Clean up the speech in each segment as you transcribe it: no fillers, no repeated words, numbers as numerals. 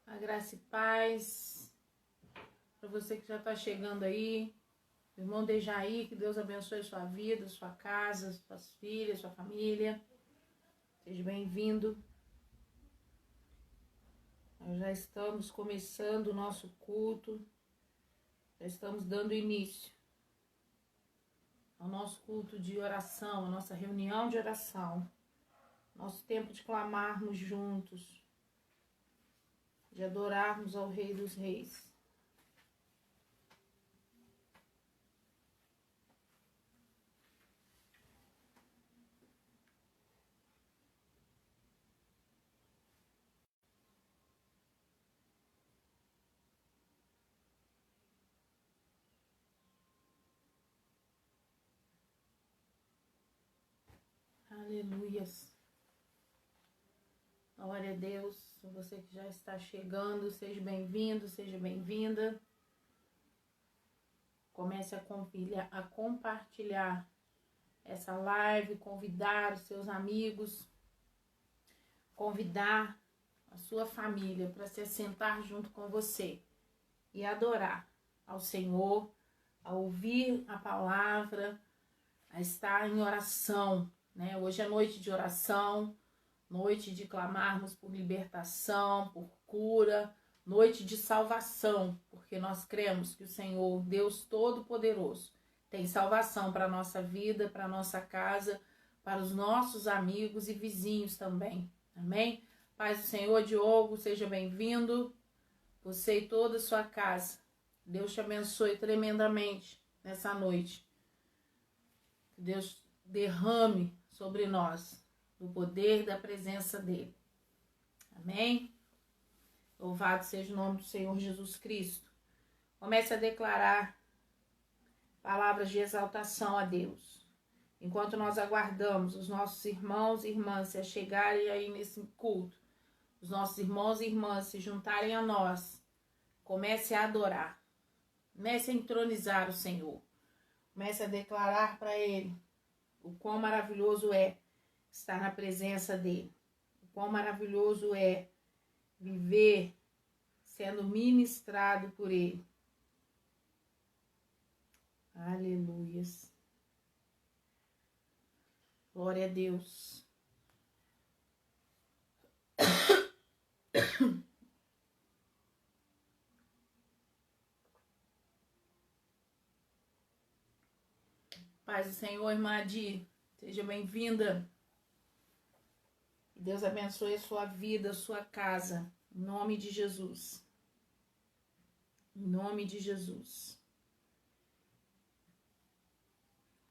A graça e paz para você que já está chegando aí. Irmão Dejaí, que Deus abençoe sua vida, sua casa, suas filhas, sua família. Seja bem-vindo. Nós já estamos começando o nosso culto. Já estamos dando início ao nosso culto de oração, a nossa reunião de oração. Nosso tempo de clamarmos juntos, de adorarmos ao Rei dos Reis. Aleluias. Glória a Deus. Você que já está chegando, seja bem-vindo, seja bem-vinda. Comece a compartilhar essa live, convidar os seus amigos, convidar a sua família para se assentar junto com você e adorar ao Senhor, a ouvir a palavra, a estar em oração, né? Hoje é noite de oração, noite de clamarmos por libertação, por cura, noite de salvação, porque nós cremos que o Senhor, Deus Todo-Poderoso, tem salvação para a nossa vida, para a nossa casa, para os nossos amigos e vizinhos também. Amém? Paz do Senhor, Diogo, seja bem-vindo. Você e toda a sua casa. Deus te abençoe tremendamente nessa noite. Que Deus derrame sobre nós o poder da presença dele. Amém? Louvado seja o nome do Senhor Jesus Cristo. Comece a declarar palavras de exaltação a Deus. Enquanto nós aguardamos os nossos irmãos e irmãs se chegarem aí nesse culto, os nossos irmãos e irmãs se juntarem a nós, comece a adorar. Comece a entronizar o Senhor. Comece a declarar para Ele o quão maravilhoso é estar na presença dEle. O quão maravilhoso é viver sendo ministrado por Ele. Aleluias. Glória a Deus. Paz do Senhor, irmã Adi, seja bem-vinda. Deus abençoe a sua vida, a sua casa, em nome de Jesus. Em nome de Jesus.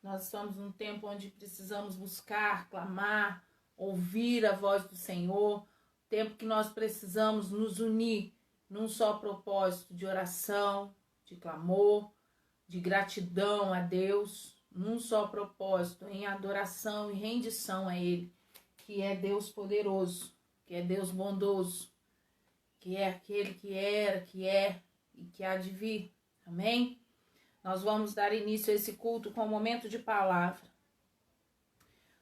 Nós estamos num tempo onde precisamos buscar, clamar, ouvir a voz do Senhor. Tempo que nós precisamos nos unir num só propósito de oração, de clamor, de gratidão a Deus. Num só propósito, em adoração e rendição a Ele, que é Deus poderoso, que é Deus bondoso, que é aquele que era, que é e que há de vir. Amém? Nós vamos dar início a esse culto com um momento de palavra.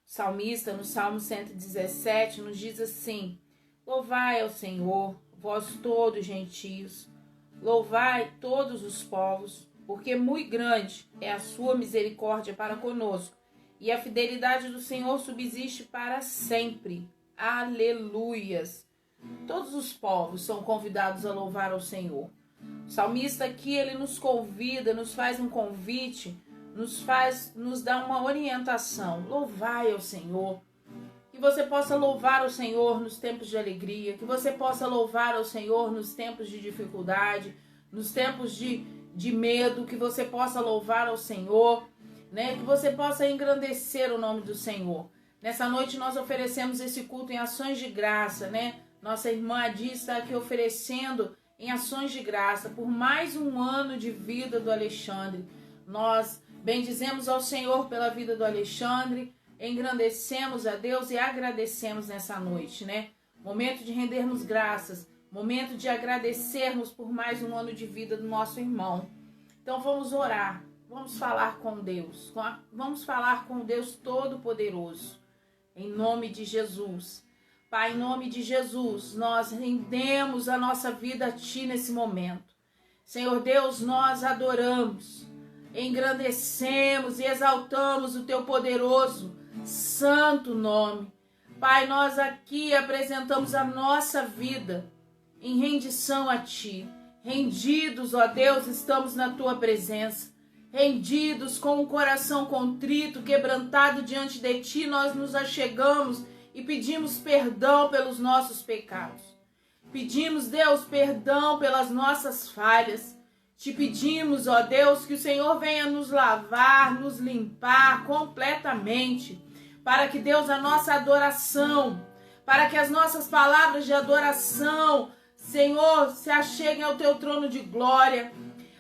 O salmista, no Salmo 117, nos diz assim: louvai ao Senhor, vós todos gentios, louvai todos os povos, porque muito grande é a sua misericórdia para conosco, e a fidelidade do Senhor subsiste para sempre. Aleluias! Todos os povos são convidados a louvar ao Senhor. O salmista aqui, ele nos convida, nos faz um convite, nos dá uma orientação. Louvai ao Senhor. Que você possa louvar ao Senhor nos tempos de alegria, que você possa louvar ao Senhor nos tempos de dificuldade, nos tempos de medo, que você possa louvar ao Senhor, né? Que você possa engrandecer o nome do Senhor. Nessa noite nós oferecemos esse culto em ações de graça, né? Nossa irmã Adi está aqui oferecendo em ações de graça por mais um ano de vida do Alexandre. Nós bendizemos ao Senhor pela vida do Alexandre, engrandecemos a Deus e agradecemos nessa noite, né? Momento de rendermos graças, momento de agradecermos por mais um ano de vida do nosso irmão. Então vamos orar, vamos falar com Deus, vamos falar com Deus Todo-Poderoso, em nome de Jesus. Pai, em nome de Jesus, nós rendemos a nossa vida a Ti nesse momento. Senhor Deus, nós adoramos, engrandecemos e exaltamos o Teu poderoso, santo nome. Pai, nós aqui apresentamos a nossa vida em rendição a Ti. Rendidos, ó Deus, estamos na Tua presença. Rendidos, com o coração contrito, quebrantado diante de Ti, nós nos achegamos e pedimos perdão pelos nossos pecados. Pedimos, Deus, perdão pelas nossas falhas. Te pedimos, ó Deus, que o Senhor venha nos lavar, nos limpar completamente, para que, Deus, a nossa adoração, para que as nossas palavras de adoração, Senhor, se acheguem ao Teu trono de glória,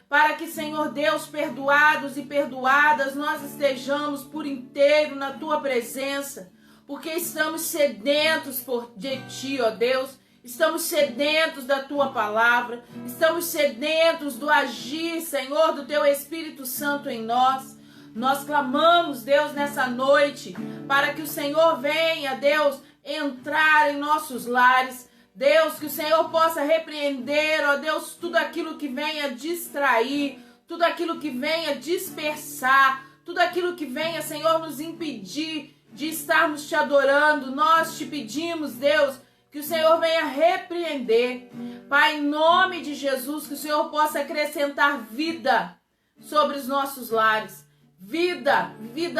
para que, Senhor Deus, perdoados e perdoadas, nós estejamos por inteiro na Tua presença, porque estamos sedentos de Ti, ó Deus. Estamos sedentos da Tua palavra. Estamos sedentos do agir, Senhor, do Teu Espírito Santo em nós. Nós clamamos, Deus, nessa noite, para que o Senhor venha, Deus, entrar em nossos lares. Deus, que o Senhor possa repreender, ó Deus, tudo aquilo que venha distrair, tudo aquilo que venha dispersar, tudo aquilo que venha, Senhor, nos impedir de estarmos Te adorando. Nós Te pedimos, Deus, que o Senhor venha repreender. Pai, em nome de Jesus, que o Senhor possa acrescentar vida sobre os nossos lares. Vida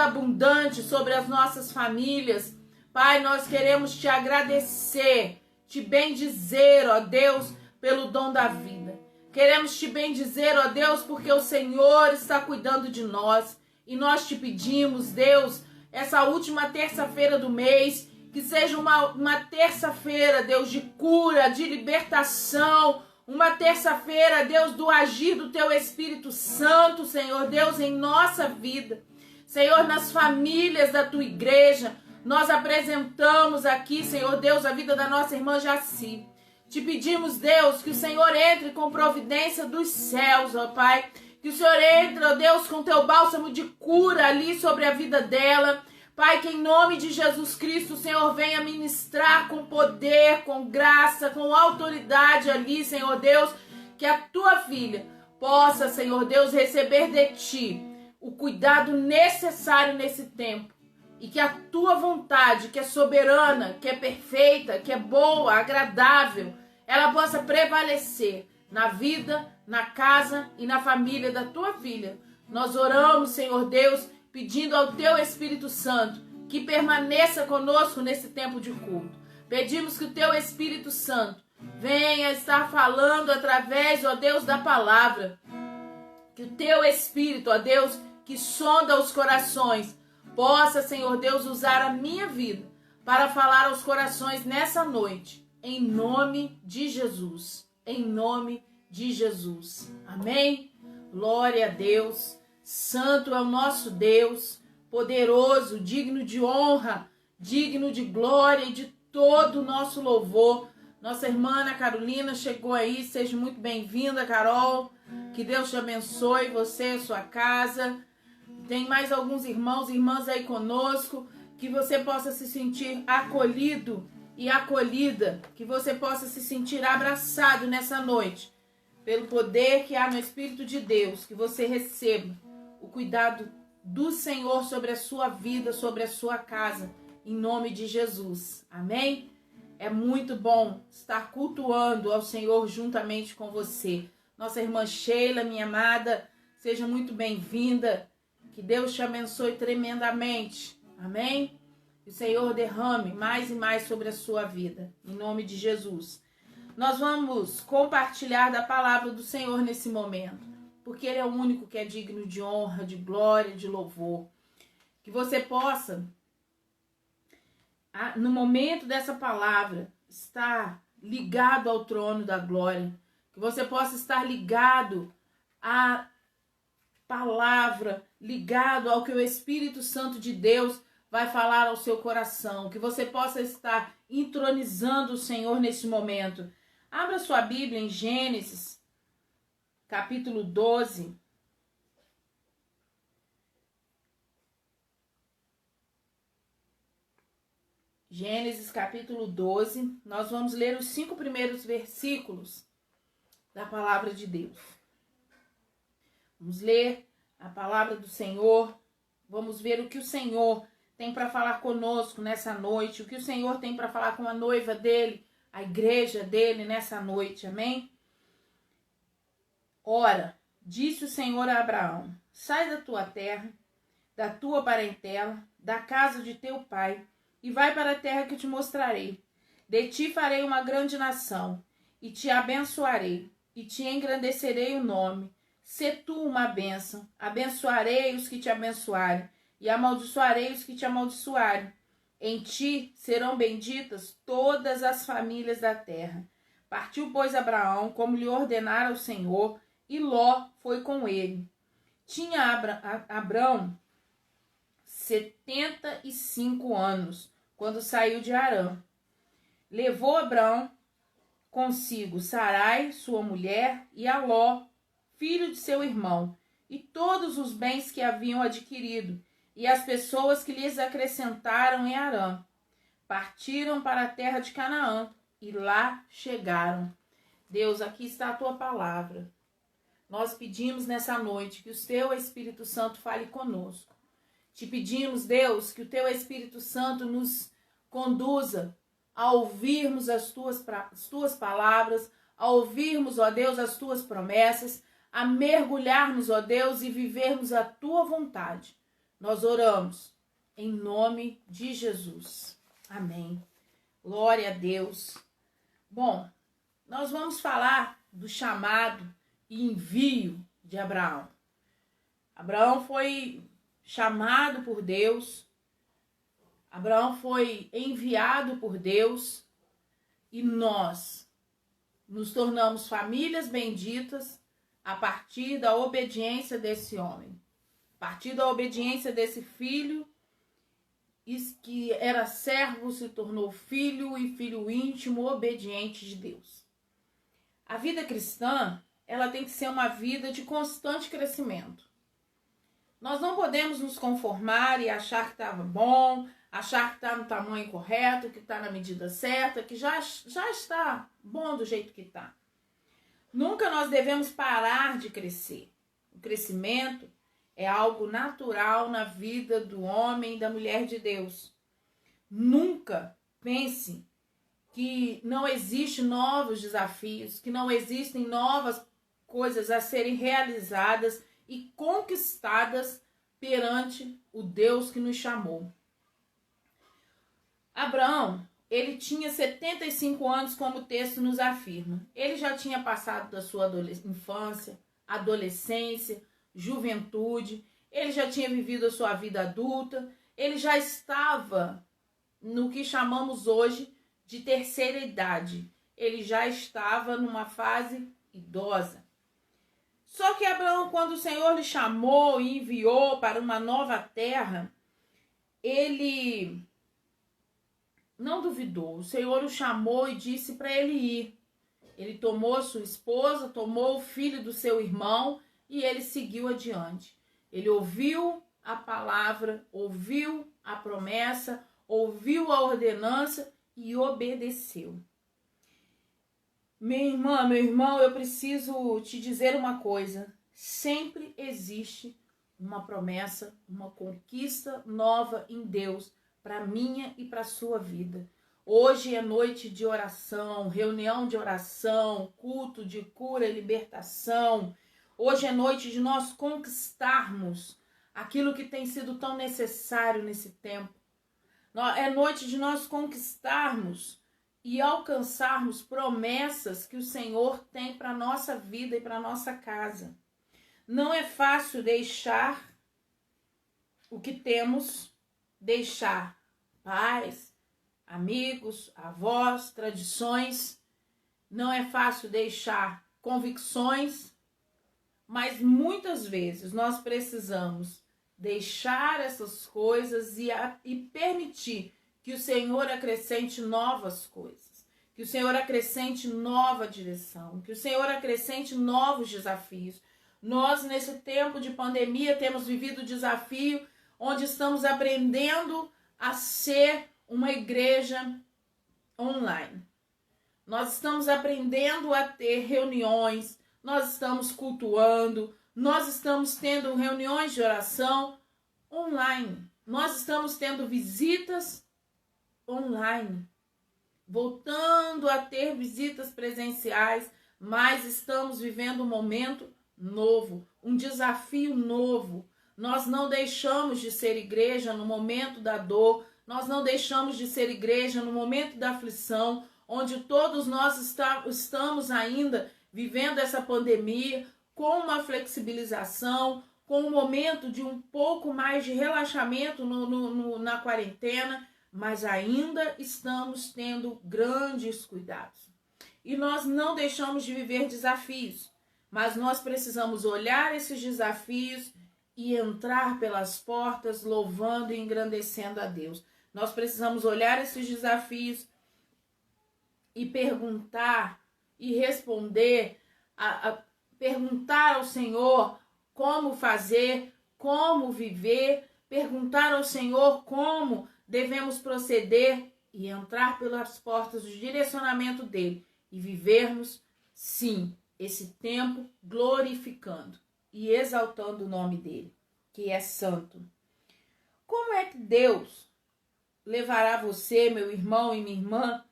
abundante sobre as nossas famílias. Pai, nós queremos Te agradecer, Te bendizer, ó Deus, pelo dom da vida. Queremos Te bendizer, ó Deus, porque o Senhor está cuidando de nós. E nós Te pedimos, Deus, essa última terça-feira do mês, que seja uma terça-feira, Deus, de cura, de libertação, uma terça-feira, Deus, do agir do Teu Espírito Santo, Senhor Deus, em nossa vida. Senhor, nas famílias da Tua igreja, nós apresentamos aqui, Senhor Deus, a vida da nossa irmã Jaci. Te pedimos, Deus, que o Senhor entre com providência dos céus, ó Pai, que o Senhor entre, ó Deus, com Teu bálsamo de cura ali sobre a vida dela. Pai, que em nome de Jesus Cristo o Senhor venha ministrar com poder, com graça, com autoridade ali, Senhor Deus, que a Tua filha possa, Senhor Deus, receber de Ti o cuidado necessário nesse tempo. E que a Tua vontade, que é soberana, que é perfeita, que é boa, agradável, ela possa prevalecer na vida, na casa e na família da Tua filha. Nós oramos, Senhor Deus, pedindo ao Teu Espírito Santo que permaneça conosco nesse tempo de culto. Pedimos que o Teu Espírito Santo venha estar falando através, ó Deus, da palavra. Que o Teu Espírito, ó Deus, que sonda os corações, possa, Senhor Deus, usar a minha vida para falar aos corações nessa noite. Em nome de Jesus. Em nome de Jesus. Amém? Glória a Deus. Santo é o nosso Deus, poderoso, digno de honra, digno de glória e de todo o nosso louvor. Nossa irmã Ana Carolina chegou aí, seja muito bem-vinda, Carol. Que Deus te abençoe, você, sua casa. Tem mais alguns irmãos e irmãs aí conosco, que você possa se sentir acolhido e acolhida, que você possa se sentir abraçado nessa noite, pelo poder que há no Espírito de Deus, que você receba o cuidado do Senhor sobre a sua vida, sobre a sua casa, em nome de Jesus. Amém? É muito bom estar cultuando ao Senhor juntamente com você. Nossa irmã Sheila, minha amada, seja muito bem-vinda. Que Deus te abençoe tremendamente. Amém? Que o Senhor derrame mais e mais sobre a sua vida, em nome de Jesus. Nós vamos compartilhar da palavra do Senhor nesse momento, porque Ele é o único que é digno de honra, de glória, de louvor. Que você possa, no momento dessa palavra, estar ligado ao trono da glória. Que você possa estar ligado à palavra, ligado ao que o Espírito Santo de Deus vai falar ao seu coração. Que você possa estar entronizando o Senhor nesse momento. Abra sua Bíblia em Gênesis, capítulo 12. Gênesis capítulo 12, nós vamos ler os 5 primeiros versículos da palavra de Deus. Vamos ler a palavra do Senhor, vamos ver o que o Senhor tem para falar conosco nessa noite, o que o Senhor tem para falar com a noiva dele, a igreja dele nessa noite, amém? Ora, disse o Senhor a Abraão: sai da tua terra, da tua parentela, da casa de teu pai, e vai para a terra que te mostrarei. De ti farei uma grande nação, e te abençoarei, e te engrandecerei o nome. Sê tu uma bênção, abençoarei os que te abençoarem, e amaldiçoarei os que te amaldiçoarem. Em ti serão benditas todas as famílias da terra. Partiu, pois, Abraão, como lhe ordenara o Senhor, e Ló foi com ele. Tinha Abraão 75 anos, quando saiu de Harã. Levou Abraão consigo Sarai, sua mulher, e a Ló, filho de seu irmão, e todos os bens que haviam adquirido, e as pessoas que lhes acrescentaram em Harã. Partiram para a terra de Canaã, e lá chegaram. Deus, aqui está a tua palavra. Nós pedimos nessa noite que o teu Espírito Santo fale conosco. Te pedimos, Deus, que o teu Espírito Santo nos conduza a ouvirmos as tuas palavras, a ouvirmos, ó Deus, as tuas promessas, a mergulharmos, ó Deus, e vivermos a tua vontade. Nós oramos em nome de Jesus. Amém. Glória a Deus. Bom, nós vamos falar do chamado e envio de Abraão. Abraão foi chamado por Deus, Abraão foi enviado por Deus, e nós nos tornamos famílias benditas a partir da obediência desse homem, a partir da obediência desse filho, que era servo, se tornou filho e filho íntimo, obediente de Deus. A vida cristã, ela tem que ser uma vida de constante crescimento. Nós não podemos nos conformar e achar que estava bom, achar que está no tamanho correto, que está na medida certa, que já está bom do jeito que está. Nunca nós devemos parar de crescer. O crescimento é algo natural na vida do homem e da mulher de Deus. Nunca pense que não existem novos desafios, que não existem novas coisas a serem realizadas e conquistadas perante o Deus que nos chamou. Abraão, ele tinha 75 anos, como o texto nos afirma. Ele já tinha passado da sua infância, adolescência, juventude, ele já tinha vivido a sua vida adulta, ele já estava no que chamamos hoje de terceira idade. Ele já estava numa fase idosa. Só que Abraão, quando o Senhor lhe chamou e enviou para uma nova terra, ele não duvidou. O Senhor o chamou e disse para ele ir. Ele tomou sua esposa, tomou o filho do seu irmão e ele seguiu adiante. Ele ouviu a palavra, ouviu a promessa, ouviu a ordenança e obedeceu. Minha irmã, meu irmão, eu preciso te dizer uma coisa. Sempre existe uma promessa, uma conquista nova em Deus para a minha e para a sua vida. Hoje é noite de oração, reunião de oração, culto de cura e libertação. Hoje é noite de nós conquistarmos aquilo que tem sido tão necessário nesse tempo. É noite de nós conquistarmos e alcançarmos promessas que o Senhor tem para a nossa vida e para a nossa casa. Não é fácil deixar o que temos, deixar pais, amigos, avós, tradições. Não é fácil deixar convicções, mas muitas vezes nós precisamos deixar essas coisas e permitir que o Senhor acrescente novas coisas, que o Senhor acrescente nova direção, que o Senhor acrescente novos desafios. Nós, nesse tempo de pandemia, temos vivido o desafio onde estamos aprendendo a ser uma igreja online. Nós estamos aprendendo a ter reuniões, nós estamos cultuando, nós estamos tendo reuniões de oração online. Nós estamos tendo visitas online. Voltando a ter visitas presenciais, mas estamos vivendo um momento novo, um desafio novo. Nós não deixamos de ser igreja no momento da dor, nós não deixamos de ser igreja no momento da aflição, onde todos nós estamos ainda vivendo essa pandemia com uma flexibilização, com um momento de um pouco mais de relaxamento na quarentena, mas ainda estamos tendo grandes cuidados. E nós não deixamos de viver desafios, mas nós precisamos olhar esses desafios e entrar pelas portas louvando e engrandecendo a Deus. Nós precisamos olhar esses desafios e perguntar e responder, perguntar ao Senhor como fazer, como viver, perguntar ao Senhor como devemos proceder e entrar pelas portas do direcionamento dele e vivermos, sim, esse tempo glorificando e exaltando o nome dele, que é santo. Como é que Deus levará você, meu irmão e minha irmã,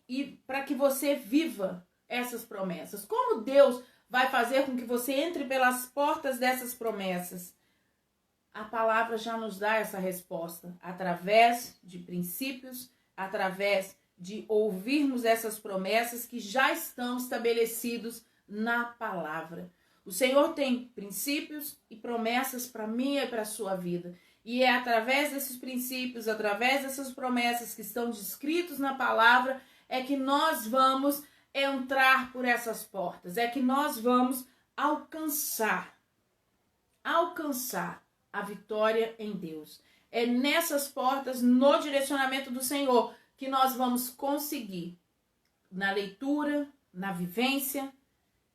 e para que você viva essas promessas? Como Deus vai fazer com que você entre pelas portas dessas promessas? A palavra já nos dá essa resposta, através de princípios, através de ouvirmos essas promessas que já estão estabelecidos na palavra. O Senhor tem princípios e promessas para mim e para a sua vida. E é através desses princípios, através dessas promessas que estão descritos na palavra, é que nós vamos entrar por essas portas, é que nós vamos alcançar a vitória em Deus. É nessas portas, no direcionamento do Senhor, que nós vamos conseguir, na leitura, na vivência,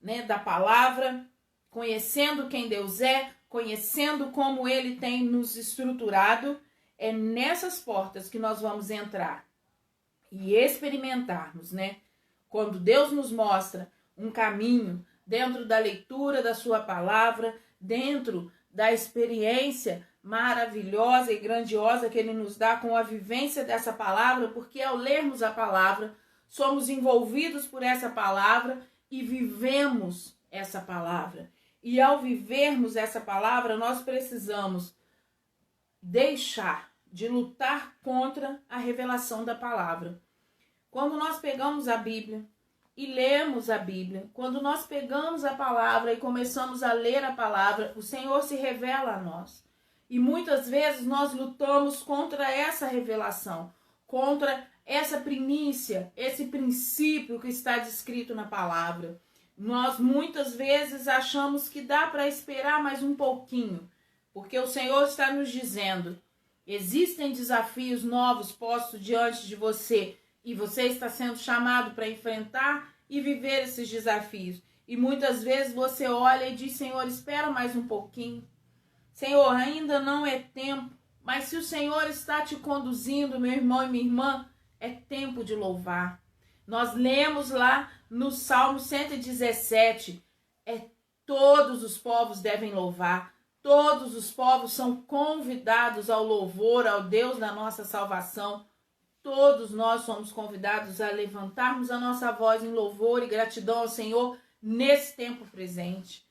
né, da palavra, conhecendo quem Deus é, conhecendo como Ele tem nos estruturado, é nessas portas que nós vamos entrar e experimentarmos, né? Quando Deus nos mostra um caminho dentro da leitura da sua palavra, dentro da experiência maravilhosa e grandiosa que Ele nos dá com a vivência dessa palavra, porque ao lermos a palavra, somos envolvidos por essa palavra e vivemos essa palavra. E ao vivermos essa palavra, nós precisamos deixar de lutar contra a revelação da palavra. Quando nós pegamos a Bíblia e lemos a Bíblia, quando nós pegamos a palavra e começamos a ler a palavra, o Senhor se revela a nós. E muitas vezes nós lutamos contra essa revelação, contra essa primícia, esse princípio que está descrito na palavra. Nós muitas vezes achamos que dá para esperar mais um pouquinho, porque o Senhor está nos dizendo, existem desafios novos postos diante de você e você está sendo chamado para enfrentar e viver esses desafios. E muitas vezes você olha e diz, Senhor, espera mais um pouquinho. Senhor, ainda não é tempo, mas se o Senhor está te conduzindo, meu irmão e minha irmã, é tempo de louvar. Nós lemos lá no Salmo 117, todos os povos devem louvar, todos os povos são convidados ao louvor, ao Deus da nossa salvação. Todos nós somos convidados a levantarmos a nossa voz em louvor e gratidão ao Senhor nesse tempo presente.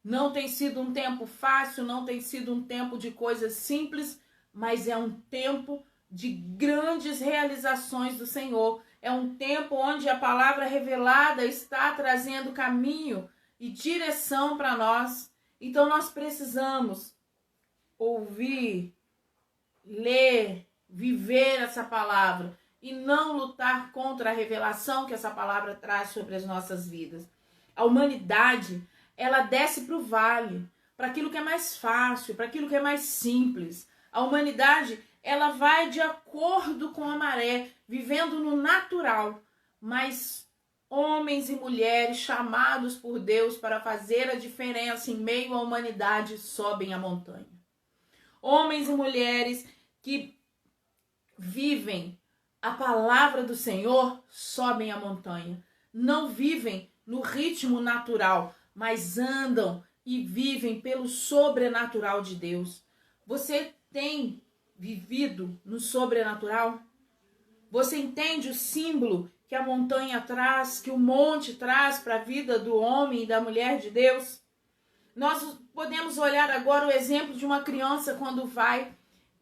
Não tem sido um tempo fácil, não tem sido um tempo de coisas simples, mas é um tempo de grandes realizações do Senhor. É um tempo onde a palavra revelada está trazendo caminho e direção para nós. Então nós precisamos ouvir, ler, viver essa palavra e não lutar contra a revelação que essa palavra traz sobre as nossas vidas. A humanidade, ela desce para o vale, para aquilo que é mais fácil, para aquilo que é mais simples. A humanidade, ela vai de acordo com a maré, vivendo no natural, mas homens e mulheres chamados por Deus para fazer a diferença em meio à humanidade sobem a montanha. Homens e mulheres que vivem a palavra do Senhor, sobem a montanha. Não vivem no ritmo natural, mas andam e vivem pelo sobrenatural de Deus. Você tem vivido no sobrenatural? Você entende o símbolo que a montanha traz, que o monte traz para a vida do homem e da mulher de Deus? Nós podemos olhar agora o exemplo de uma criança quando vai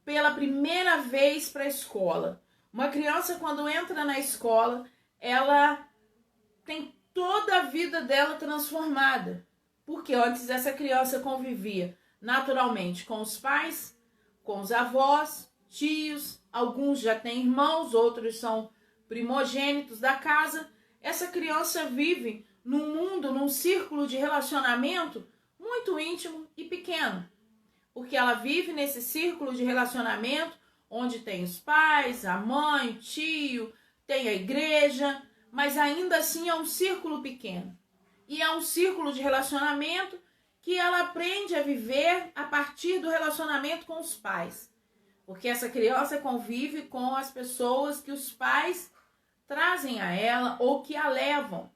pela primeira vez para a escola. Uma criança, quando entra na escola, ela tem toda a vida dela transformada. Porque antes essa criança convivia naturalmente com os pais, com os avós, tios, alguns já têm irmãos, outros são primogênitos da casa. Essa criança vive num mundo, num círculo de relacionamento muito íntimo e pequeno. Porque ela vive nesse círculo de relacionamento onde tem os pais, a mãe, o tio, tem a igreja, mas ainda assim é um círculo pequeno. E é um círculo de relacionamento que ela aprende a viver a partir do relacionamento com os pais. Porque essa criança convive com as pessoas que os pais trazem a ela ou que a levam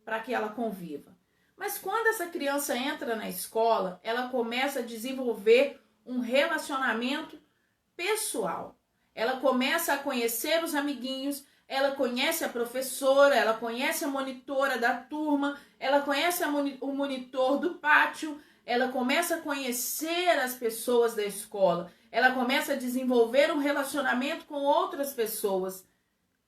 para que ela conviva. Mas quando essa criança entra na escola, ela começa a desenvolver um relacionamento pessoal. Ela começa a conhecer os amiguinhos, ela conhece a professora, ela conhece a monitora da turma, ela conhece o monitor do pátio, ela começa a conhecer as pessoas da escola, ela começa a desenvolver um relacionamento com outras pessoas.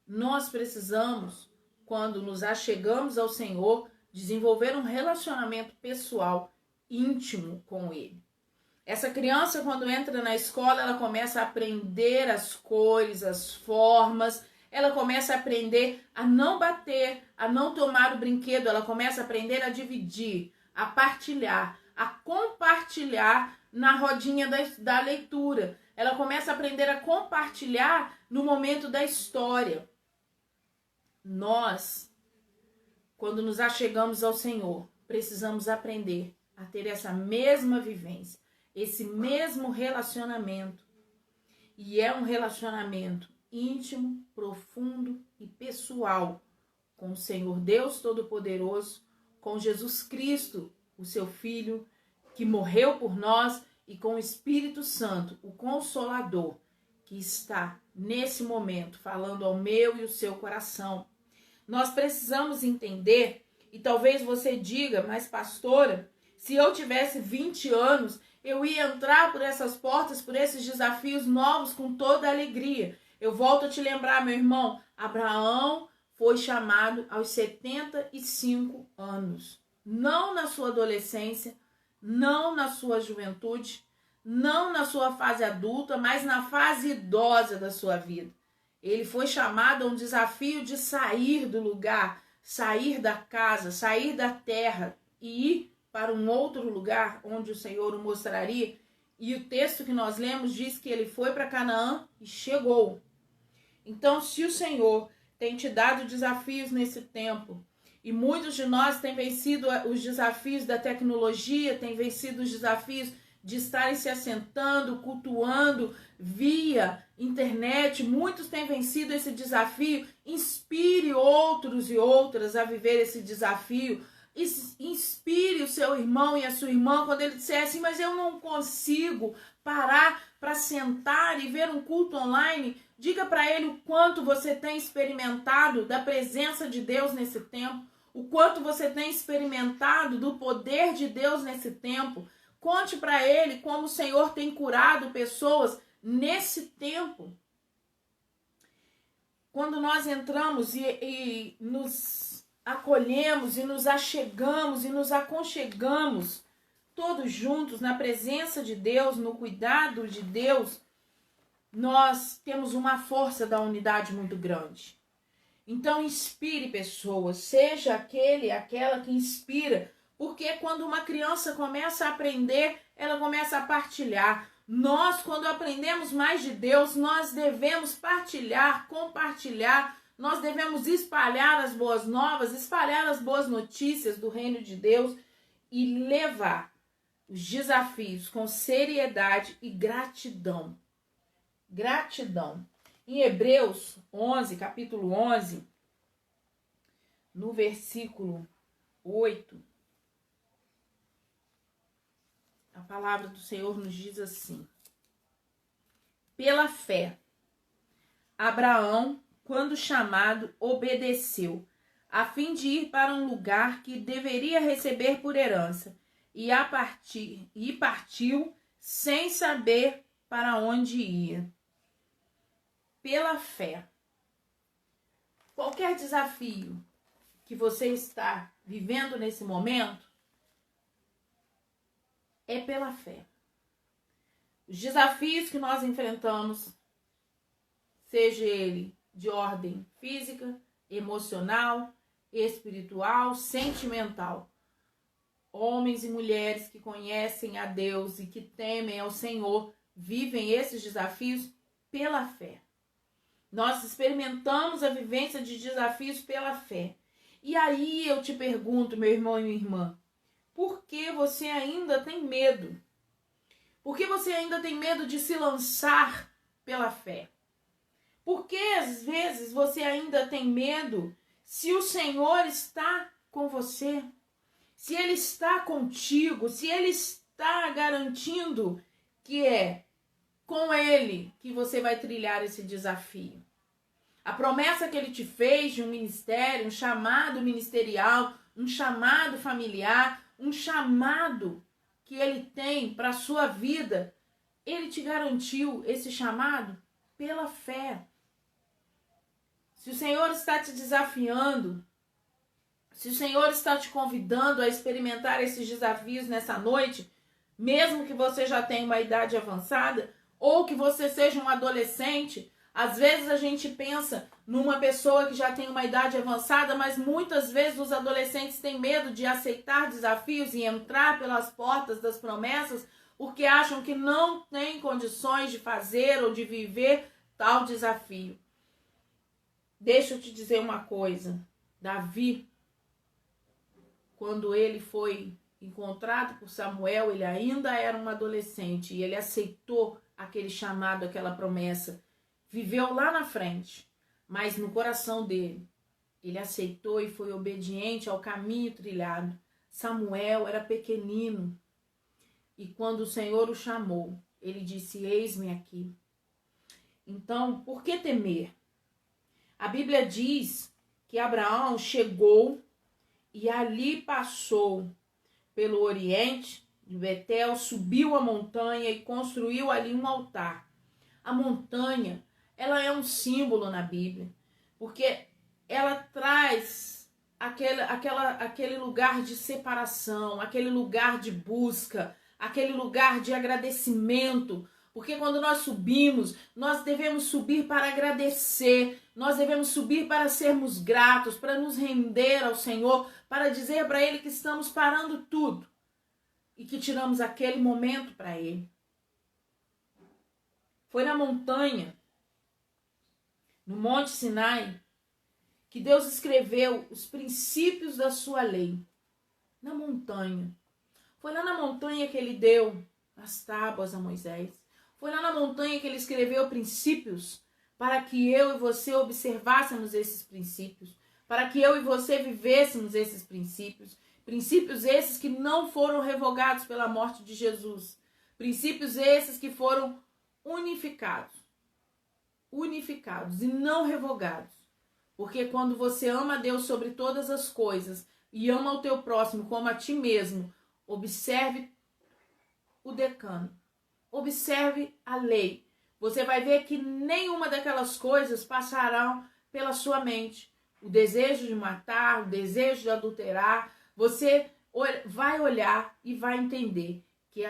Nós precisamos, quando nos achegamos ao Senhor, desenvolver um relacionamento pessoal íntimo com Ele. Essa criança, quando entra na escola, ela começa a aprender as cores, as formas, ela começa a aprender a não bater, a não tomar o brinquedo, ela começa a aprender a dividir, a partilhar, a compartilhar na rodinha da leitura. Ela começa a aprender a compartilhar no momento da história. Nós, quando nos achegamos ao Senhor, precisamos aprender a ter essa mesma vivência, esse mesmo relacionamento. E é um relacionamento íntimo, profundo e pessoal com o Senhor Deus Todo-Poderoso, com Jesus Cristo, o seu Filho, que morreu por nós, e com o Espírito Santo, o Consolador, que está nesse momento falando ao meu e ao seu coração. Nós precisamos entender, e talvez você diga, mas pastora, se eu tivesse 20 anos, eu ia entrar por essas portas, por esses desafios novos com toda a alegria. Eu volto a te lembrar, meu irmão, Abraão foi chamado aos 75 anos. Não na sua adolescência, não na sua juventude, não na sua fase adulta, mas na fase idosa da sua vida. Ele foi chamado a um desafio de sair do lugar, sair da casa, sair da terra e ir para um outro lugar onde o Senhor o mostraria. E o texto que nós lemos diz que ele foi para Canaã e chegou. Então, se o Senhor tem te dado desafios nesse tempo, e muitos de nós têm vencido os desafios da tecnologia, têm vencido os desafios de estarem se assentando, cultuando via internet, muitos têm vencido esse desafio. Inspire outros e outras a viver esse desafio. Inspire o seu irmão e a sua irmã quando ele disser assim, mas eu não consigo parar para sentar e ver um culto online. Diga para ele o quanto você tem experimentado da presença de Deus nesse tempo, o quanto você tem experimentado do poder de Deus nesse tempo. Conte para ele como o Senhor tem curado pessoas nesse tempo. Quando nós entramos e nos acolhemos e nos achegamos e nos aconchegamos todos juntos na presença de Deus, no cuidado de Deus, nós temos uma força da unidade muito grande. Então inspire pessoas, seja aquela que inspira, porque quando uma criança começa a aprender, ela começa a partilhar. Nós, quando aprendemos mais de Deus, nós devemos partilhar, compartilhar, nós devemos espalhar as boas novas, espalhar as boas notícias do reino de Deus e levar os desafios com seriedade e gratidão. Gratidão. Em Hebreus 11, capítulo 11, no versículo 8, a palavra do Senhor nos diz assim: pela fé, Abraão, quando chamado, obedeceu, a fim de ir para um lugar que deveria receber por herança, e partiu sem saber para onde ia. Pela fé. Qualquer desafio que você está vivendo nesse momento é pela fé. Os desafios que nós enfrentamos, seja ele de ordem física, emocional, espiritual, sentimental. Homens e mulheres que conhecem a Deus e que temem ao Senhor vivem esses desafios pela fé. Nós experimentamos a vivência de desafios pela fé. E aí eu te pergunto, meu irmão e minha irmã, por que você ainda tem medo? Por que você ainda tem medo de se lançar pela fé? Por que às vezes você ainda tem medo se o Senhor está com você? Se Ele está contigo, se Ele está garantindo que é com Ele que você vai trilhar esse desafio. A promessa que Ele te fez de um ministério, um chamado ministerial, um chamado familiar, um chamado que Ele tem para a sua vida, Ele te garantiu esse chamado pela fé. Se o Senhor está te desafiando, se o Senhor está te convidando a experimentar esses desafios nessa noite, mesmo que você já tenha uma idade avançada, ou que você seja um adolescente, às vezes a gente pensa numa pessoa que já tem uma idade avançada, mas muitas vezes os adolescentes têm medo de aceitar desafios e entrar pelas portas das promessas, porque acham que não têm condições de fazer ou de viver tal desafio. Deixa eu te dizer uma coisa. Davi, quando ele foi encontrado por Samuel, ele ainda era um adolescente e ele aceitou aquele chamado, aquela promessa. Viveu lá na frente, mas no coração dele, ele aceitou e foi obediente ao caminho trilhado. Samuel era pequenino e quando o Senhor o chamou, ele disse: eis-me aqui. Então, por que temer? A Bíblia diz que Abraão chegou e ali passou pelo oriente de Betel, subiu a montanha e construiu ali um altar. A montanha, ela é um símbolo na Bíblia, porque ela traz aquele lugar de separação, aquele lugar de busca, aquele lugar de agradecimento. Porque quando nós subimos, nós devemos subir para agradecer, nós devemos subir para sermos gratos, para nos render ao Senhor, para dizer para Ele que estamos parando tudo e que tiramos aquele momento para Ele. Foi na montanha, no Monte Sinai, que Deus escreveu os princípios da sua lei. Na montanha. Foi lá na montanha que Ele deu as tábuas a Moisés. Foi lá na montanha que Ele escreveu princípios para que eu e você observássemos esses princípios, para que eu e você vivêssemos esses princípios. Princípios esses que não foram revogados pela morte de Jesus. Princípios esses que foram unificados e não revogados. Porque quando você ama a Deus sobre todas as coisas e ama o teu próximo como a ti mesmo, observe o decano. Observe a lei. Você vai ver que nenhuma daquelas coisas passarão pela sua mente. O desejo de matar, o desejo de adulterar. Você vai olhar e vai entender que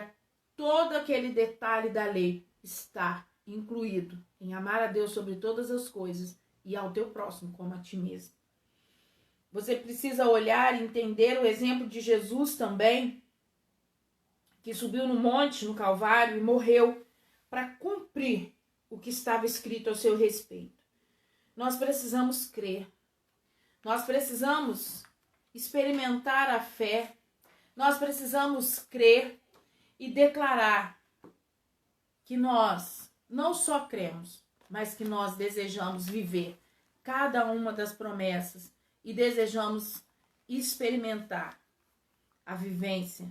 todo aquele detalhe da lei está incluído em amar a Deus sobre todas as coisas e ao teu próximo como a ti mesmo. Você precisa olhar e entender o exemplo de Jesus também, que subiu no monte, no Calvário, e morreu para cumprir o que estava escrito ao seu respeito. Nós precisamos crer. Nós precisamos experimentar a fé. Nós precisamos crer e declarar que nós não só cremos, mas que nós desejamos viver cada uma das promessas e desejamos experimentar a vivência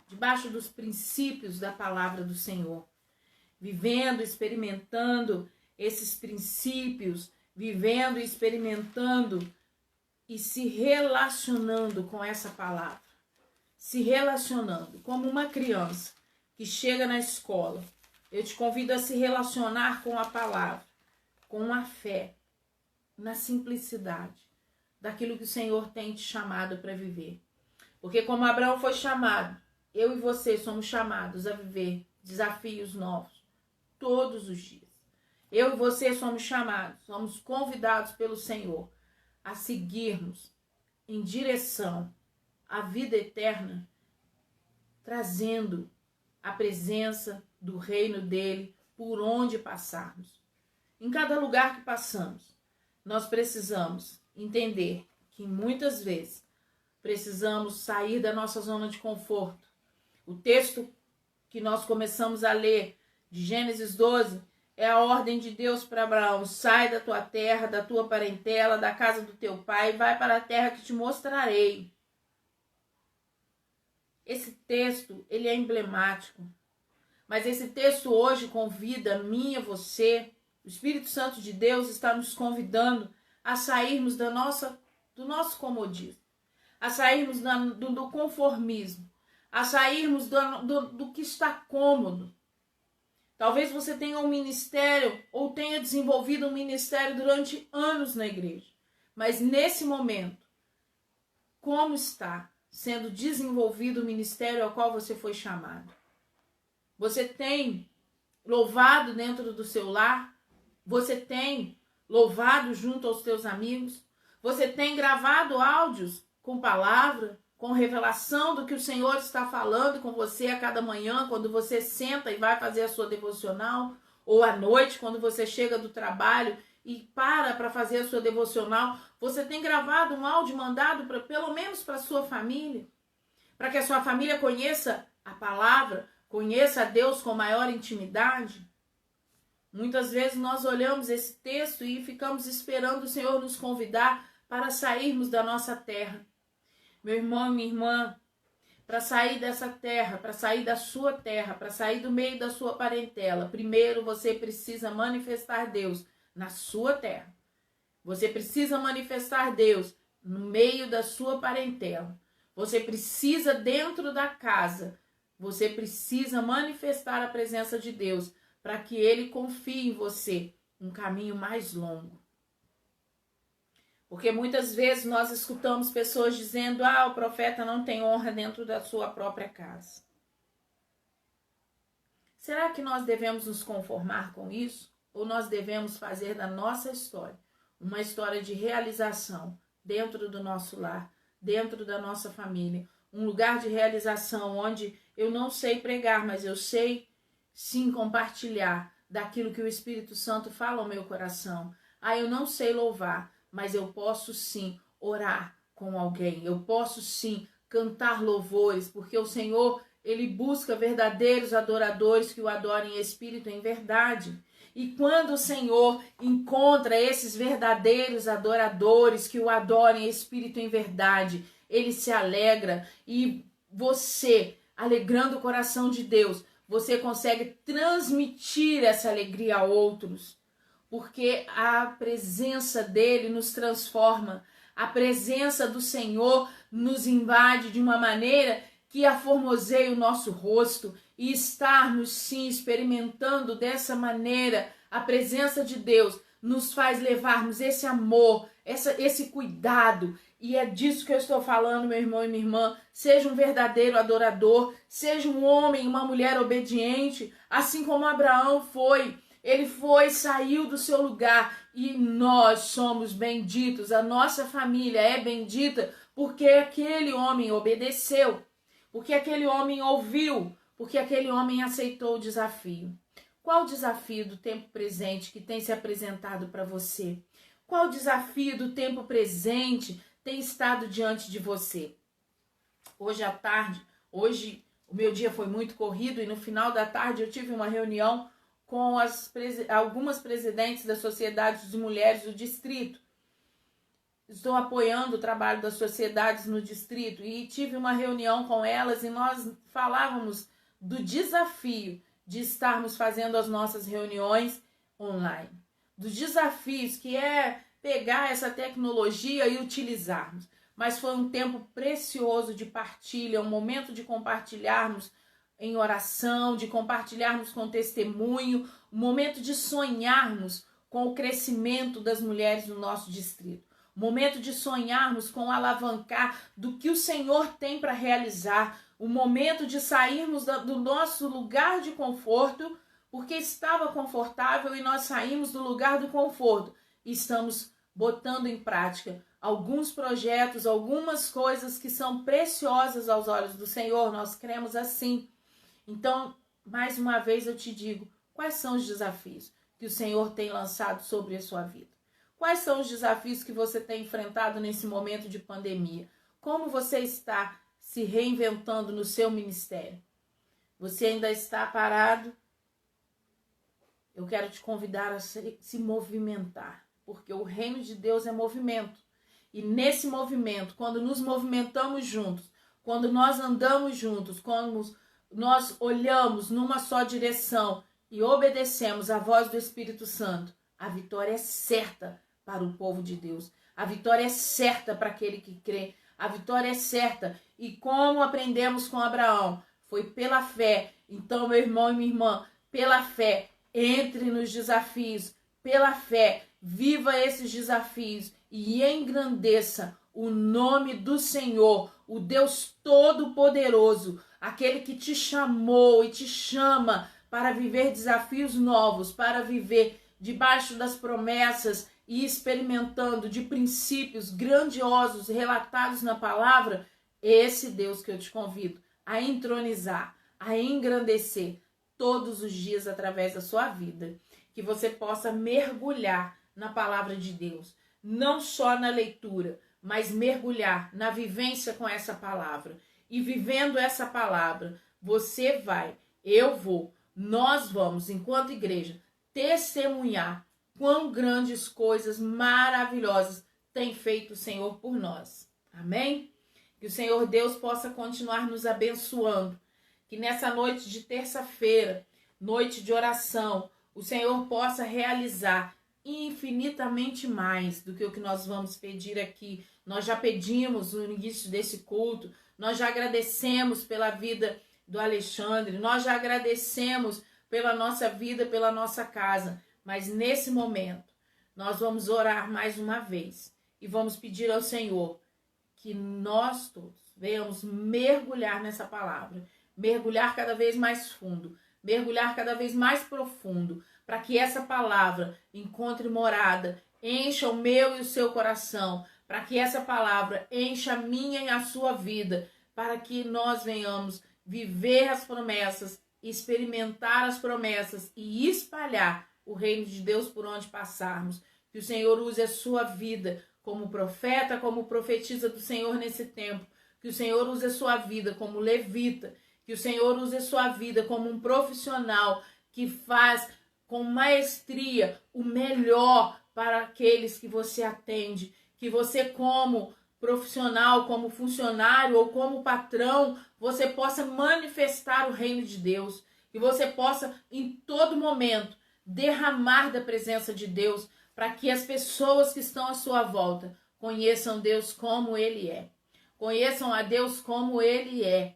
debaixo dos princípios da palavra do Senhor, vivendo, experimentando esses princípios, vivendo, experimentando e se relacionando com essa palavra, se relacionando como uma criança que chega na escola. Eu te convido a se relacionar com a palavra, com a fé, na simplicidade daquilo que o Senhor tem te chamado para viver. Porque como Abraão foi chamado, eu e você somos chamados a viver desafios novos todos os dias. Eu e você somos chamados, somos convidados pelo Senhor a seguirmos em direção à vida eterna, trazendo a presença do reino dele por onde passarmos. Em cada lugar que passamos, nós precisamos entender que muitas vezes precisamos sair da nossa zona de conforto. O texto que nós começamos a ler, de Gênesis 12, é a ordem de Deus para Abraão: sai da tua terra, da tua parentela, da casa do teu pai, vai para a terra que te mostrarei. Esse texto, ele é emblemático, mas esse texto hoje convida a mim e a você. O Espírito Santo de Deus está nos convidando a sairmos do nosso comodismo, a sairmos do conformismo, a sairmos do que está cômodo. Talvez você tenha um ministério ou tenha desenvolvido um ministério durante anos na igreja, mas nesse momento, como está sendo desenvolvido o ministério ao qual você foi chamado? Você tem louvado dentro do seu lar? Você tem louvado junto aos teus amigos? Você tem gravado áudios com palavra, com revelação do que o Senhor está falando com você a cada manhã, quando você senta e vai fazer a sua devocional, ou à noite, quando você chega do trabalho e para fazer a sua devocional? Você tem gravado um áudio mandado pelo menos para a sua família, para que a sua família conheça a palavra, conheça a Deus com maior intimidade? Muitas vezes nós olhamos esse texto e ficamos esperando o Senhor nos convidar para sairmos da nossa terra. Meu irmão e minha irmã, para sair dessa terra, para sair da sua terra, para sair do meio da sua parentela, primeiro você precisa manifestar Deus na sua terra. Você precisa manifestar Deus no meio da sua parentela. Você precisa, dentro da casa, você precisa manifestar a presença de Deus para que Ele confie em você um caminho mais longo. Porque muitas vezes nós escutamos pessoas dizendo: o profeta não tem honra dentro da sua própria casa. Será que nós devemos nos conformar com isso? Ou nós devemos fazer da nossa história uma história de realização dentro do nosso lar, dentro da nossa família? Um lugar de realização onde eu não sei pregar, mas eu sei sim compartilhar daquilo que o Espírito Santo fala ao meu coração. Eu não sei louvar, mas eu posso sim orar com alguém. Eu posso sim cantar louvores, porque o Senhor, Ele busca verdadeiros adoradores que o adorem em espírito e em verdade. E quando o Senhor encontra esses verdadeiros adoradores que o adorem em espírito e em verdade, Ele se alegra. E você, alegrando o coração de Deus, você consegue transmitir essa alegria a outros. Porque a presença dele nos transforma, a presença do Senhor nos invade de uma maneira que aformoseia o nosso rosto, e estarmos sim experimentando dessa maneira a presença de Deus nos faz levarmos esse amor, esse cuidado. E é disso que eu estou falando, meu irmão e minha irmã. Seja um verdadeiro adorador, seja um homem, uma mulher obediente, assim como Abraão foi. Ele saiu do seu lugar, e nós somos benditos, a nossa família é bendita, porque aquele homem obedeceu, porque aquele homem ouviu, porque aquele homem aceitou o desafio. Qual o desafio do tempo presente que tem se apresentado para você? Qual o desafio do tempo presente tem estado diante de você? Hoje à tarde, o meu dia foi muito corrido, e no final da tarde eu tive uma reunião com algumas presidentes da Sociedade de Mulheres do Distrito. Estou apoiando o trabalho das sociedades no distrito e tive uma reunião com elas e nós falávamos do desafio de estarmos fazendo as nossas reuniões online. Dos desafios que é pegar essa tecnologia e utilizarmos. Mas foi um tempo precioso de partilha, um momento de compartilharmos em oração, de compartilharmos com testemunho, um momento de sonharmos com o crescimento das mulheres no nosso distrito. Momento de sonharmos com o alavancar do que o Senhor tem para realizar. O momento de sairmos do nosso lugar de conforto, porque estava confortável e nós saímos do lugar do conforto. E estamos botando em prática alguns projetos, algumas coisas que são preciosas aos olhos do Senhor. Nós cremos assim. Então, mais uma vez eu te digo, quais são os desafios que o Senhor tem lançado sobre a sua vida? Quais são os desafios que você tem enfrentado nesse momento de pandemia? Como você está se reinventando no seu ministério? Você ainda está parado? Eu quero te convidar a se movimentar, porque o reino de Deus é movimento. E nesse movimento, quando nos movimentamos juntos, quando nós andamos juntos, quando nós olhamos numa só direção e obedecemos à voz do Espírito Santo, a vitória é certa para o povo de Deus. A vitória é certa para aquele que crê. A vitória é certa. E como aprendemos com Abraão, foi pela fé. Então, meu irmão e minha irmã, pela fé, entre nos desafios. Pela fé, viva esses desafios e engrandeça o nome do Senhor, o Deus Todo-Poderoso, aquele que te chamou e te chama para viver desafios novos, para viver debaixo das promessas e experimentando de princípios grandiosos relatados na palavra. Esse Deus que eu te convido a entronizar, a engrandecer todos os dias através da sua vida. Que você possa mergulhar na palavra de Deus, não só na leitura, mas mergulhar na vivência com essa palavra. E vivendo essa palavra, você vai, eu vou, nós vamos, enquanto igreja, testemunhar quão grandes coisas maravilhosas tem feito o Senhor por nós. Amém? Que o Senhor Deus possa continuar nos abençoando. Que nessa noite de terça-feira, noite de oração, o Senhor possa realizar infinitamente mais do que o que nós vamos pedir aqui. Nós já pedimos no início desse culto, nós já agradecemos pela vida do Alexandre, nós já agradecemos pela nossa vida, pela nossa casa. Mas nesse momento, nós vamos orar mais uma vez e vamos pedir ao Senhor que nós todos venhamos mergulhar nessa palavra, mergulhar cada vez mais fundo, mergulhar cada vez mais profundo, para que essa palavra encontre morada, encha o meu e o seu coração, para que essa palavra encha a minha e a sua vida, para que nós venhamos viver as promessas, experimentar as promessas e espalhar o reino de Deus por onde passarmos. Que o Senhor use a sua vida como profeta, como profetisa do Senhor nesse tempo. Que o Senhor use a sua vida como levita. Que o Senhor use a sua vida como um profissional que faz com maestria o melhor para aqueles que você atende. Que você, como profissional, como funcionário ou como patrão, você possa manifestar o reino de Deus. Que você possa, em todo momento, derramar da presença de Deus para que as pessoas que estão à sua volta conheçam Deus como Ele é. Conheçam a Deus como Ele é.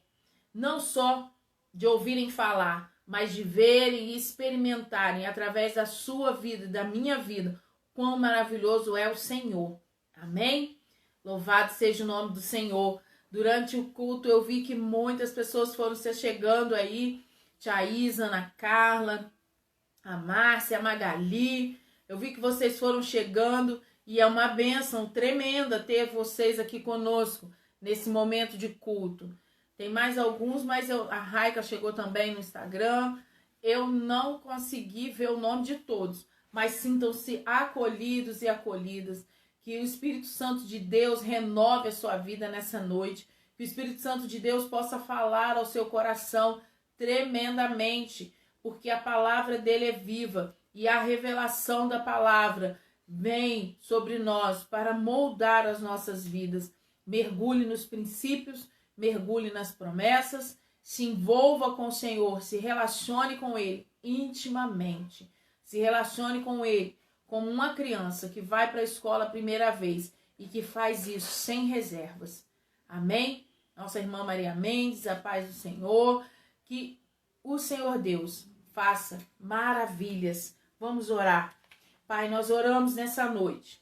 Não só de ouvirem falar, mas de verem e experimentarem através da sua vida e da minha vida quão maravilhoso é o Senhor. Amém? Louvado seja o nome do Senhor. Durante o culto eu vi que muitas pessoas foram se chegando aí. Tia Isa, Ana Carla, a Márcia, a Magali. Eu vi que vocês foram chegando e é uma bênção tremenda ter vocês aqui conosco nesse momento de culto. Tem mais alguns, mas a Raica chegou também no Instagram. Eu não consegui ver o nome de todos, mas sintam-se acolhidos e acolhidas. Que o Espírito Santo de Deus renove a sua vida nessa noite. Que o Espírito Santo de Deus possa falar ao seu coração tremendamente. porque a palavra dele é viva e a revelação da palavra vem sobre nós para moldar as nossas vidas. Mergulhe nos princípios, mergulhe nas promessas, se envolva com o Senhor, se relacione com Ele intimamente, se relacione com Ele como uma criança que vai para a escola a primeira vez e que faz isso sem reservas. Amém? Nossa irmã Maria Mendes, a paz do Senhor, que o Senhor Deus faça maravilhas. Vamos orar. Pai, nós oramos nessa noite.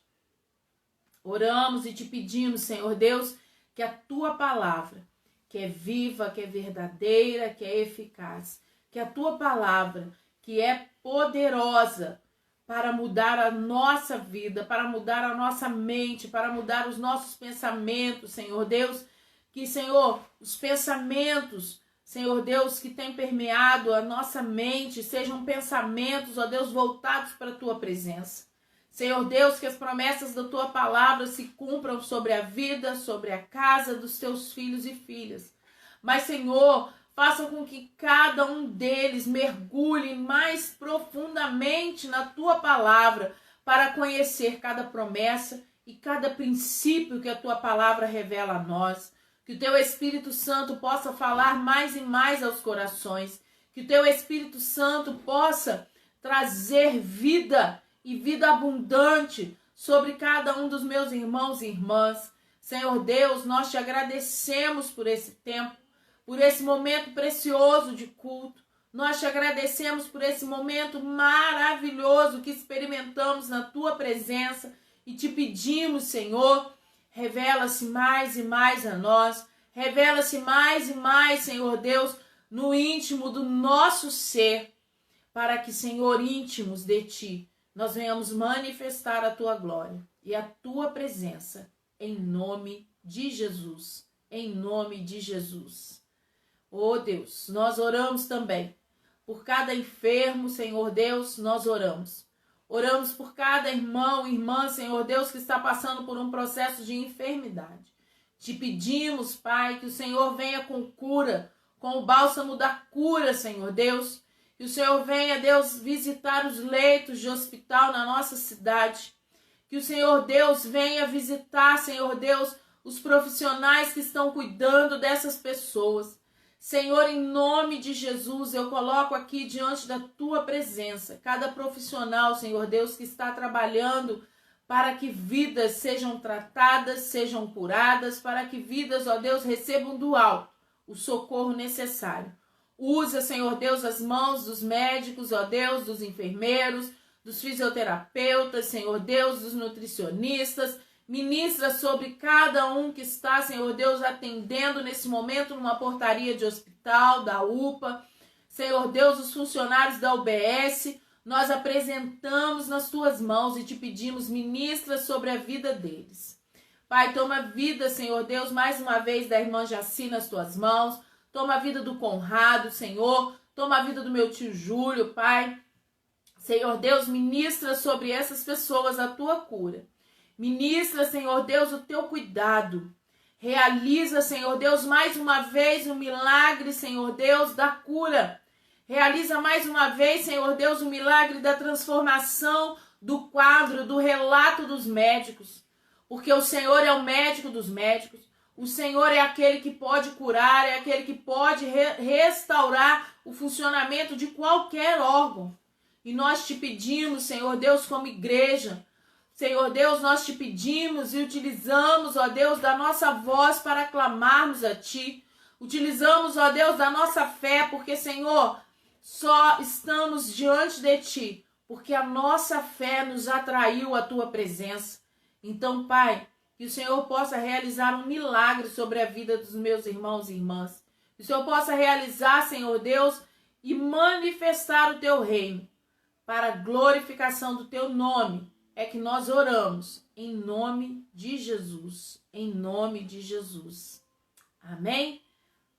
Oramos e te pedimos, Senhor Deus, que a tua palavra, que é viva, que é verdadeira, que é eficaz, que a tua palavra, que é poderosa para mudar a nossa vida, para mudar a nossa mente, para mudar os nossos pensamentos, Senhor Deus, que, Senhor, os pensamentos, Senhor Deus, que tem permeado a nossa mente, sejam pensamentos, ó Deus, voltados para a tua presença. Senhor Deus, que as promessas da tua palavra se cumpram sobre a vida, sobre a casa dos teus filhos e filhas. Mas, Senhor, faça com que cada um deles mergulhe mais profundamente na tua palavra para conhecer cada promessa e cada princípio que a tua palavra revela a nós. Que o teu Espírito Santo possa falar mais e mais aos corações. Que o teu Espírito Santo possa trazer vida e vida abundante sobre cada um dos meus irmãos e irmãs. Senhor Deus, nós te agradecemos por esse tempo, por esse momento precioso de culto. Nós te agradecemos por esse momento maravilhoso que experimentamos na tua presença e te pedimos, Senhor, revela-se mais e mais a nós, revela-se mais e mais, Senhor Deus, no íntimo do nosso ser, para que, Senhor, íntimos de ti, nós venhamos manifestar a tua glória e a tua presença, em nome de Jesus, em nome de Jesus. Oh Deus, nós oramos também por cada enfermo, Senhor Deus, nós oramos. Oramos por cada irmão e irmã, Senhor Deus, que está passando por um processo de enfermidade. Te pedimos, Pai, que o Senhor venha com cura, com o bálsamo da cura, Senhor Deus. Que o Senhor venha, Deus, visitar os leitos de hospital na nossa cidade. Que o Senhor Deus venha visitar, Senhor Deus, os profissionais que estão cuidando dessas pessoas. Senhor, em nome de Jesus, eu coloco aqui diante da tua presença cada profissional, Senhor Deus, que está trabalhando para que vidas sejam tratadas, sejam curadas, para que vidas, ó Deus, recebam do alto o socorro necessário. Usa, Senhor Deus, as mãos dos médicos, ó Deus, dos enfermeiros, dos fisioterapeutas, Senhor Deus, dos nutricionistas. Ministra sobre cada um que está, Senhor Deus, atendendo nesse momento numa portaria de hospital, da UPA. Senhor Deus, os funcionários da UBS, nós apresentamos nas tuas mãos e te pedimos, ministra sobre a vida deles. Pai, toma a vida, Senhor Deus, mais uma vez da irmã Jaci nas tuas mãos. Toma a vida do Conrado, Senhor. Toma a vida do meu tio Júlio, Pai. Senhor Deus, ministra sobre essas pessoas a tua cura. Ministra, Senhor Deus, o teu cuidado. Realiza, Senhor Deus, mais uma vez o milagre, Senhor Deus, da cura. Realiza mais uma vez, Senhor Deus, o milagre da transformação do quadro, do relato dos médicos. Porque o Senhor é o médico dos médicos. O Senhor é aquele que pode curar, é aquele que pode restaurar o funcionamento de qualquer órgão. E nós te pedimos, Senhor Deus, como igreja, Senhor Deus, nós te pedimos e utilizamos, ó Deus, da nossa voz para clamarmos a Ti. Utilizamos, ó Deus, da nossa fé, porque, Senhor, só estamos diante de Ti, porque a nossa fé nos atraiu à Tua presença. Então, Pai, que o Senhor possa realizar um milagre sobre a vida dos meus irmãos e irmãs. Que o Senhor possa realizar, Senhor Deus, e manifestar o Teu reino para a glorificação do Teu nome. É que nós oramos em nome de Jesus, em nome de Jesus. Amém?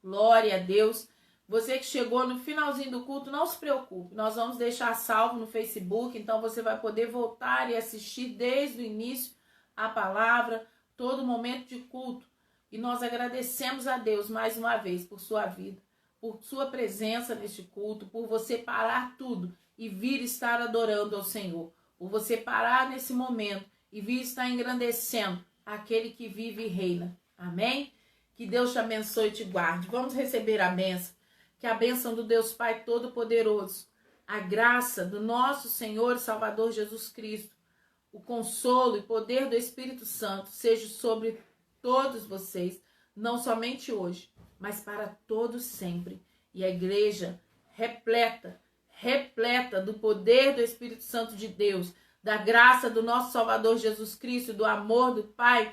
Glória a Deus. Você que chegou no finalzinho do culto, não se preocupe. Nós vamos deixar salvo no Facebook, então você vai poder voltar e assistir desde o início a palavra, todo momento de culto. E nós agradecemos a Deus mais uma vez por sua vida, por sua presença neste culto, por você parar tudo e vir estar adorando ao Senhor, por você parar nesse momento e vir estar engrandecendo aquele que vive e reina. Amém? Que Deus te abençoe e te guarde. Vamos receber a bênção. Que a bênção do Deus Pai Todo-Poderoso, a graça do nosso Senhor e Salvador Jesus Cristo, o consolo e poder do Espírito Santo seja sobre todos vocês, não somente hoje, mas para todos sempre. E a igreja repleta do poder do Espírito Santo de Deus, da graça do nosso Salvador Jesus Cristo, do amor do Pai,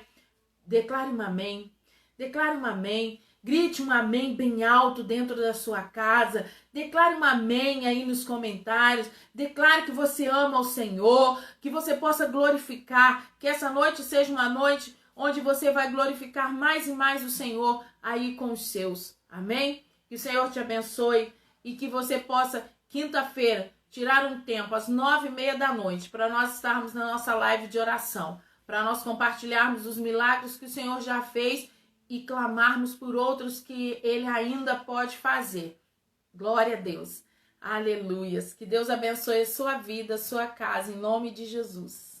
declare um amém. Declare um amém. Grite um amém bem alto dentro da sua casa. Declare um amém aí nos comentários. Declare que você ama o Senhor, que você possa glorificar, que essa noite seja uma noite onde você vai glorificar mais e mais o Senhor aí com os seus. Amém? Que o Senhor te abençoe e que você possa, quinta-feira, tirar um tempo às 9h30 da noite para nós estarmos na nossa live de oração, para nós compartilharmos os milagres que o Senhor já fez e clamarmos por outros que Ele ainda pode fazer. Glória a Deus. Aleluias. Que Deus abençoe a sua vida, a sua casa, em nome de Jesus.